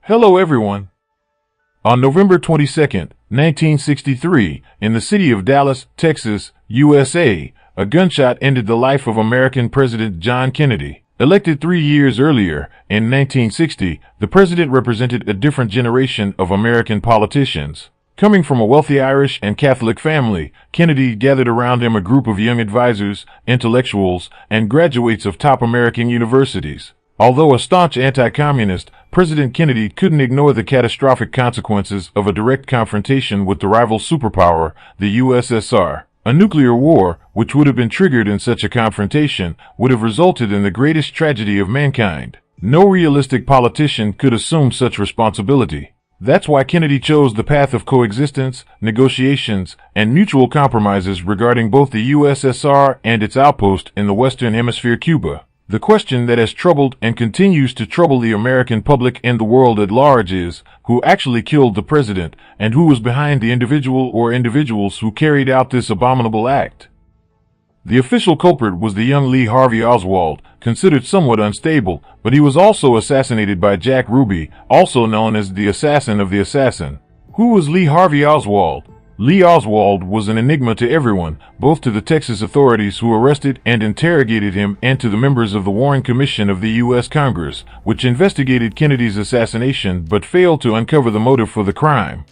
Hello everyone. On November 22nd, 1963, in the city of Dallas, Texas, USA, a gunshot ended the life of American President John Kennedy. Elected 3 years earlier, in 1960, the president represented a different generation of American politicians. Coming from a wealthy Irish and Catholic family, Kennedy gathered around him a group of young advisors, intellectuals, and graduates of top American universities. Although a staunch anti-communist, President Kennedy couldn't ignore the catastrophic consequences of a direct confrontation with the rival superpower, the USSR. A nuclear war, which would have been triggered in such a confrontation, would have resulted in the greatest tragedy of mankind. No realistic politician could assume such responsibility. That's why Kennedy chose the path of coexistence, negotiations, and mutual compromises regarding both the USSR and its outpost in the Western Hemisphere, Cuba. The question that has troubled and continues to trouble the American public and the world at large is, who actually killed the president, and who was behind the individual or individuals who carried out this abominable act? The official culprit was the young Lee Harvey Oswald, considered somewhat unstable, but he was also assassinated by Jack Ruby, also known as the assassin of the assassin. Who was Lee Harvey Oswald? Lee Oswald was an enigma to everyone, both to the Texas authorities who arrested and interrogated him and to the members of the Warren Commission of the U.S. Congress, which investigated Kennedy's assassination but failed to uncover the motive for the crime.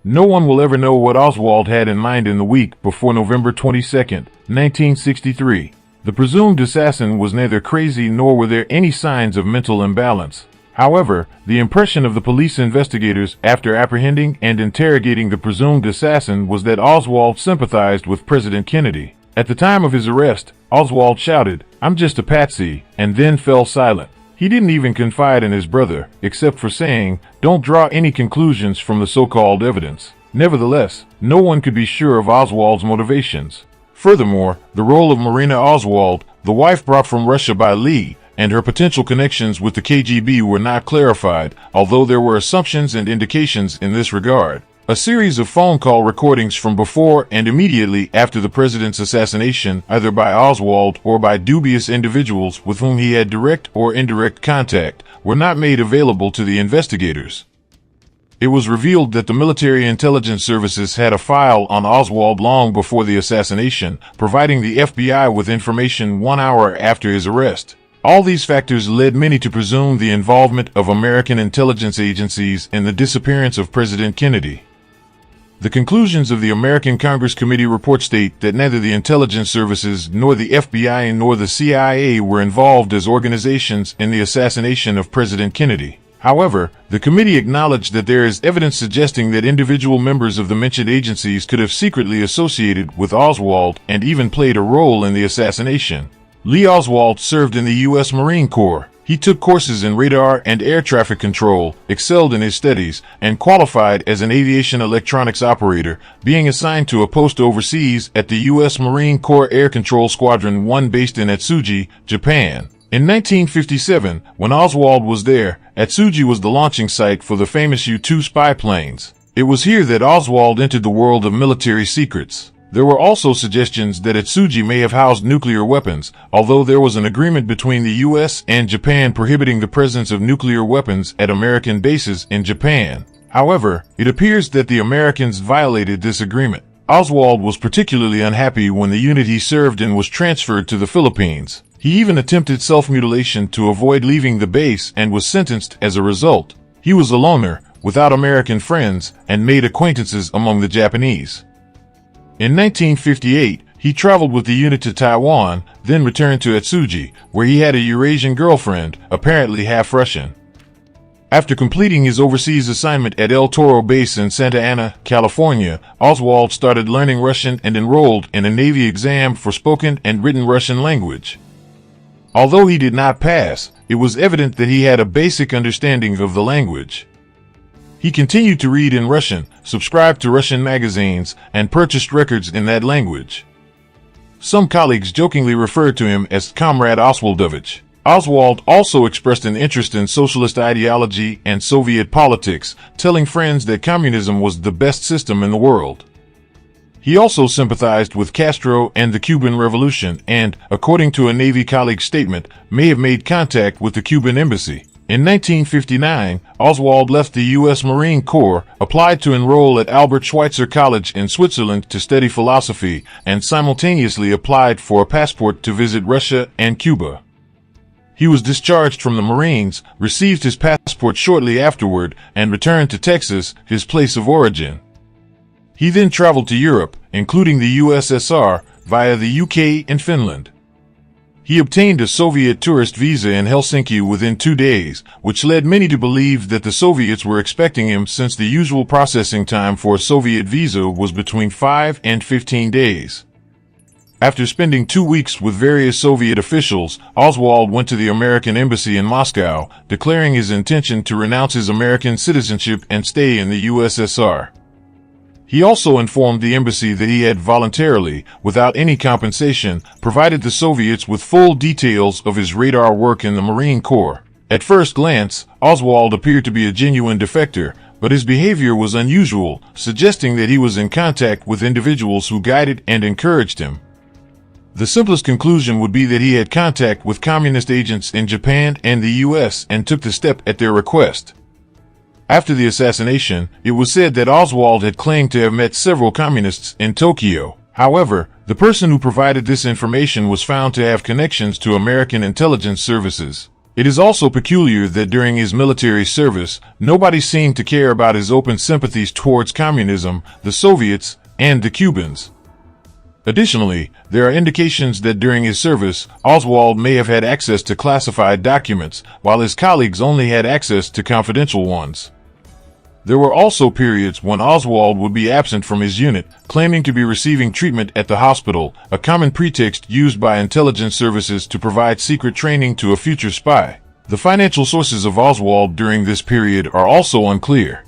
No one will ever know what Oswald had in mind in the week before November 22, 1963. The presumed assassin was neither crazy nor were there any signs of mental imbalance. However, the impression of the police investigators after apprehending and interrogating the presumed assassin was that Oswald sympathized with President Kennedy. At the time of his arrest, Oswald shouted, "I'm just a patsy," and then fell silent. He didn't even confide in his brother, except for saying, "Don't draw any conclusions from the so-called evidence." Nevertheless, no one could be sure of Oswald's motivations. Furthermore, the role of Marina Oswald, the wife brought from Russia by Lee, and her potential connections with the KGB were not clarified, although there were assumptions and indications in this regard. A series of phone call recordings from before and immediately after the president's assassination, either by Oswald or by dubious individuals with whom he had direct or indirect contact, were not made available to the investigators. It was revealed that the military intelligence services had a file on Oswald long before the assassination, providing the FBI with information 1 hour after his arrest. All these factors led many to presume the involvement of American intelligence agencies in the disappearance of President Kennedy. The conclusions of the American Congress Committee report state that neither the intelligence services nor the FBI nor the CIA were involved as organizations in the assassination of President Kennedy. However, the committee acknowledged that there is evidence suggesting that individual members of the mentioned agencies could have secretly associated with Oswald and even played a role in the assassination. Lee Oswald served in the U.S. Marine Corps. He took courses in radar and air traffic control, excelled in his studies, and qualified as an aviation electronics operator, being assigned to a post overseas at the U.S. Marine Corps Air Control Squadron 1 based in Atsugi, Japan. In 1957, when Oswald was there, Atsugi was the launching site for the famous U-2 spy planes. It was here that Oswald entered the world of military secrets. There were also suggestions that Atsugi may have housed nuclear weapons, although there was an agreement between the U.S. and Japan prohibiting the presence of nuclear weapons at American bases in Japan. However, it appears that the Americans violated this agreement. Oswald was particularly unhappy when the unit he served in was transferred to the Philippines. He even attempted self-mutilation to avoid leaving the base and was sentenced as a result. He was a loner, without American friends, and made acquaintances among the Japanese. In 1958, he traveled with the unit to Taiwan, then returned to Atsugi, where he had a Eurasian girlfriend, apparently half Russian. After completing his overseas assignment at El Toro Base in Santa Ana, California, Oswald started learning Russian and enrolled in a Navy exam for spoken and written Russian language. Although he did not pass, it was evident that he had a basic understanding of the language. He continued to read in Russian, subscribed to Russian magazines, and purchased records in that language. Some colleagues jokingly referred to him as Comrade Oswaldovich. Oswald also expressed an interest in socialist ideology and Soviet politics, telling friends that communism was the best system in the world. He also sympathized with Castro and the Cuban Revolution and, according to a Navy colleague's statement, may have made contact with the Cuban embassy. In 1959, Oswald left the U.S. Marine Corps, applied to enroll at Albert Schweitzer College in Switzerland to study philosophy, and simultaneously applied for a passport to visit Russia and Cuba. He was discharged from the Marines, received his passport shortly afterward, and returned to Texas, his place of origin. He then traveled to Europe, including the USSR, via the UK and Finland. He obtained a Soviet tourist visa in Helsinki within 2 days, which led many to believe that the Soviets were expecting him, since the usual processing time for a Soviet visa was between 5 and 15 days. After spending 2 weeks with various Soviet officials, Oswald went to the American embassy in Moscow, declaring his intention to renounce his American citizenship and stay in the USSR. He also informed the embassy that he had voluntarily, without any compensation, provided the Soviets with full details of his radar work in the Marine Corps. At first glance, Oswald appeared to be a genuine defector, but his behavior was unusual, suggesting that he was in contact with individuals who guided and encouraged him. The simplest conclusion would be that he had contact with communist agents in Japan and the US and took the step at their request. After the assassination, it was said that Oswald had claimed to have met several communists in Tokyo. However, the person who provided this information was found to have connections to American intelligence services. It is also peculiar that during his military service, nobody seemed to care about his open sympathies towards communism, the Soviets, and the Cubans. Additionally, there are indications that during his service, Oswald may have had access to classified documents, while his colleagues only had access to confidential ones. There were also periods when Oswald would be absent from his unit, claiming to be receiving treatment at the hospital, a common pretext used by intelligence services to provide secret training to a future spy. The financial sources of Oswald during this period are also unclear.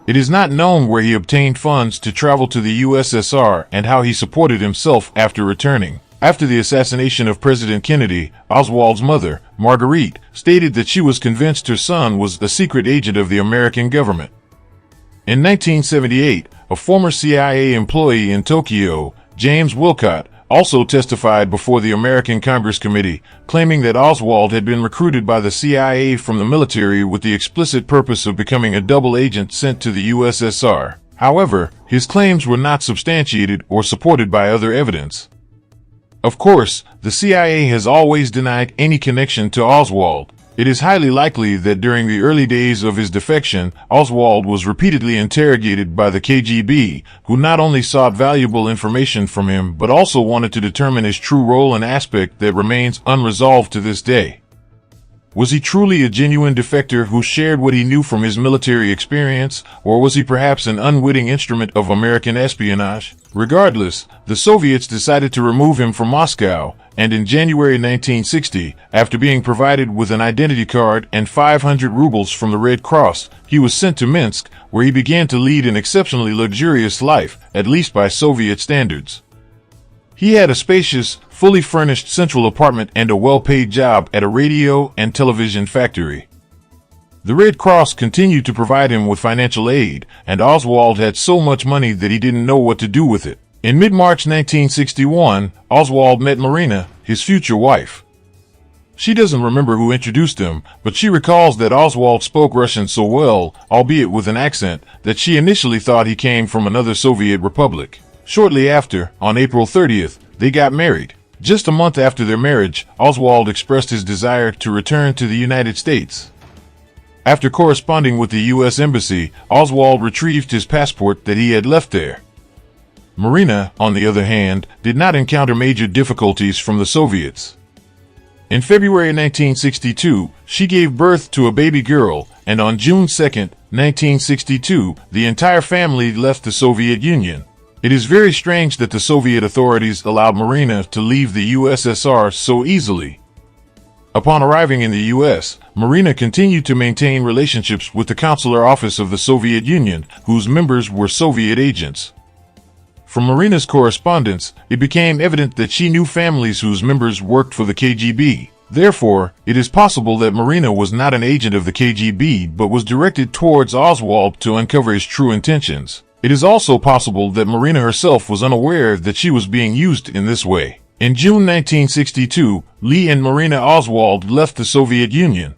It is not known where he obtained funds to travel to the USSR and how he supported himself after returning. After the assassination of President Kennedy, Oswald's mother, Marguerite, stated that she was convinced her son was a secret agent of the American government. In 1978, a former CIA employee in Tokyo, James Wilcott, also testified before the American Congress Committee, claiming that Oswald had been recruited by the CIA from the military with the explicit purpose of becoming a double agent sent to the USSR. However, his claims were not substantiated or supported by other evidence. Of course, the CIA has always denied any connection to Oswald. It is highly likely that during the early days of his defection, Oswald was repeatedly interrogated by the KGB, who not only sought valuable information from him but also wanted to determine his true role, an aspect that remains unresolved to this day. Was he truly a genuine defector who shared what he knew from his military experience, or was he perhaps an unwitting instrument of American espionage? Regardless, the Soviets decided to remove him from Moscow, and in January 1960, after being provided with an identity card and 500 rubles from the Red Cross, he was sent to Minsk, where he began to lead an exceptionally luxurious life, at least by Soviet standards. He had a spacious, fully furnished central apartment and a well-paid job at a radio and television factory. The Red Cross continued to provide him with financial aid, and Oswald had so much money that he didn't know what to do with it. In mid-March 1961, Oswald met Marina, his future wife. She doesn't remember who introduced him, but she recalls that Oswald spoke Russian so well, albeit with an accent, that she initially thought he came from another Soviet republic. Shortly after, on April 30th, they got married. Just a month after their marriage, Oswald expressed his desire to return to the United States. After corresponding with the U.S. Embassy, Oswald retrieved his passport that he had left there. Marina, on the other hand, did not encounter major difficulties from the Soviets. In February 1962, she gave birth to a baby girl, and on June 2, 1962, the entire family left the Soviet Union. It is very strange that the Soviet authorities allowed Marina to leave the USSR so easily. Upon arriving in the U.S., Marina continued to maintain relationships with the consular office of the Soviet Union, whose members were Soviet agents. From Marina's correspondence, it became evident that she knew families whose members worked for the KGB. Therefore, it is possible that Marina was not an agent of the KGB but was directed towards Oswald to uncover his true intentions. It is also possible that Marina herself was unaware that she was being used in this way. In June 1962, Lee and Marina Oswald left the Soviet Union.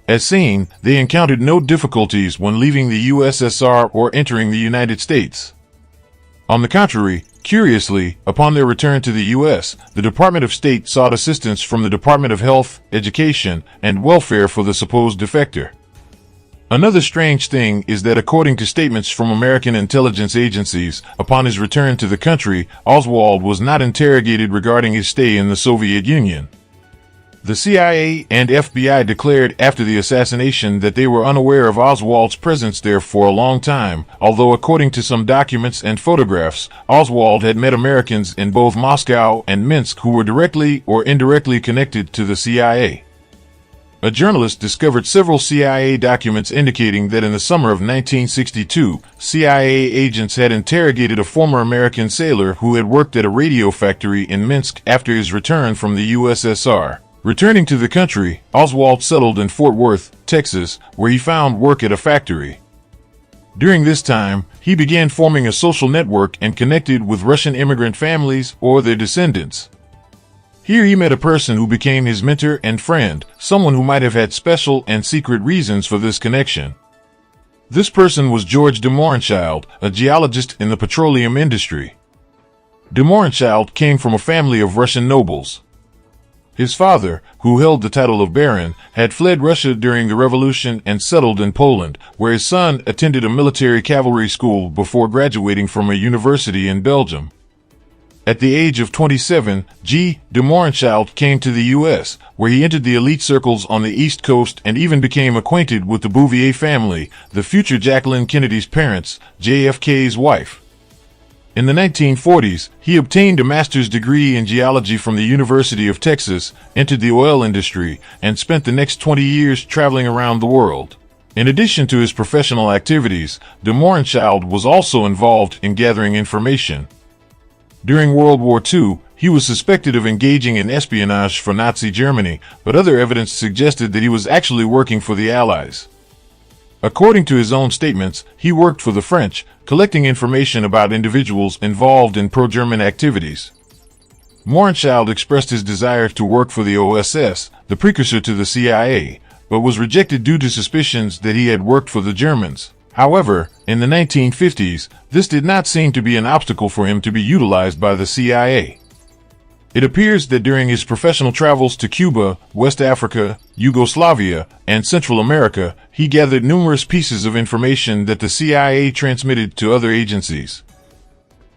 As seen, they encountered no difficulties when leaving the USSR or entering the United States. On the contrary, curiously, upon their return to the U.S., the Department of State sought assistance from the Department of Health, Education, and Welfare for the supposed defector. Another strange thing is that according to statements from American intelligence agencies, upon his return to the country, Oswald was not interrogated regarding his stay in the Soviet Union. The CIA and FBI declared after the assassination that they were unaware of Oswald's presence there for a long time, although according to some documents and photographs, Oswald had met Americans in both Moscow and Minsk who were directly or indirectly connected to the CIA. A journalist discovered several CIA documents indicating that in the summer of 1962, CIA agents had interrogated a former American sailor who had worked at a radio factory in Minsk after his return from the USSR. Returning to the country, Oswald settled in Fort Worth, Texas, where he found work at a factory. During this time, he began forming a social network and connected with Russian immigrant families or their descendants. Here he met a person who became his mentor and friend, someone who might have had special and secret reasons for this connection. This person was George de Mohrenschildt, a geologist in the petroleum industry. De Mohrenschildt came from a family of Russian nobles. His father, who held the title of Baron, had fled Russia during the Revolution and settled in Poland, where his son attended a military cavalry school before graduating from a university in Belgium. At the age of 27, G. de Mohrenschildt came to the U.S., where he entered the elite circles on the East Coast and even became acquainted with the Bouvier family, the future Jacqueline Kennedy's parents, JFK's wife. In the 1940s, he obtained a master's degree in geology from the University of Texas, entered the oil industry, and spent the next 20 years traveling around the world. In addition to his professional activities, de Mohrenschildt was also involved in gathering information. During World War II, he was suspected of engaging in espionage for Nazi Germany, but other evidence suggested that he was actually working for the Allies. According to his own statements, he worked for the French, collecting information about individuals involved in pro-German activities. Mohrenschildt expressed his desire to work for the OSS, the precursor to the CIA, but was rejected due to suspicions that he had worked for the Germans. However, in the 1950s, this did not seem to be an obstacle for him to be utilized by the CIA. It appears that during his professional travels to Cuba, West Africa, Yugoslavia, and Central America, he gathered numerous pieces of information that the CIA transmitted to other agencies.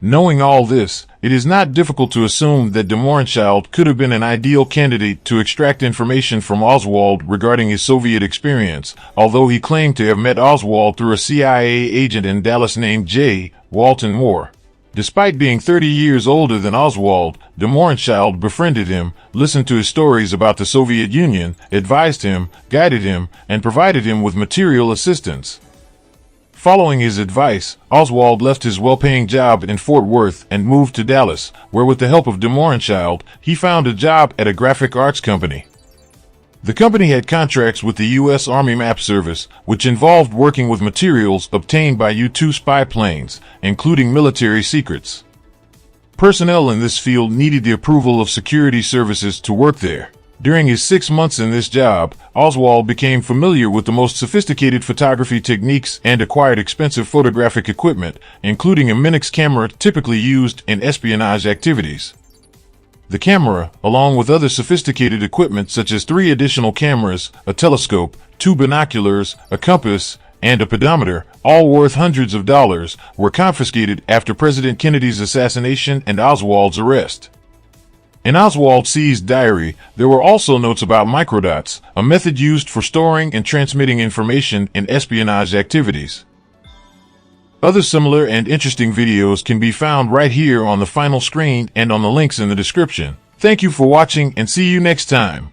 Knowing all this, it is not difficult to assume that de Mohrenschildt could have been an ideal candidate to extract information from Oswald regarding his Soviet experience, although he claimed to have met Oswald through a CIA agent in Dallas named J. Walton Moore. Despite being 30 years older than Oswald, de Mohrenschildt befriended him, listened to his stories about the Soviet Union, advised him, guided him, and provided him with material assistance. Following his advice, Oswald left his well-paying job in Fort Worth and moved to Dallas, where with the help of de Mohrenschildt, he found a job at a graphic arts company. The company had contracts with the U.S. Army Map Service, which involved working with materials obtained by U-2 spy planes, including military secrets. Personnel in this field needed the approval of security services to work there. During his 6 months in this job, Oswald became familiar with the most sophisticated photography techniques and acquired expensive photographic equipment, including a Minix camera typically used in espionage activities. The camera, along with other sophisticated equipment such as 3 additional cameras, a telescope, 2 binoculars, a compass, and a pedometer, all worth hundreds of dollars, were confiscated after President Kennedy's assassination and Oswald's arrest. In Oswald's seized diary, there were also notes about microdots, a method used for storing and transmitting information in espionage activities. Other similar and interesting videos can be found right here on the final screen and on the links in the description. Thank you for watching and see you next time.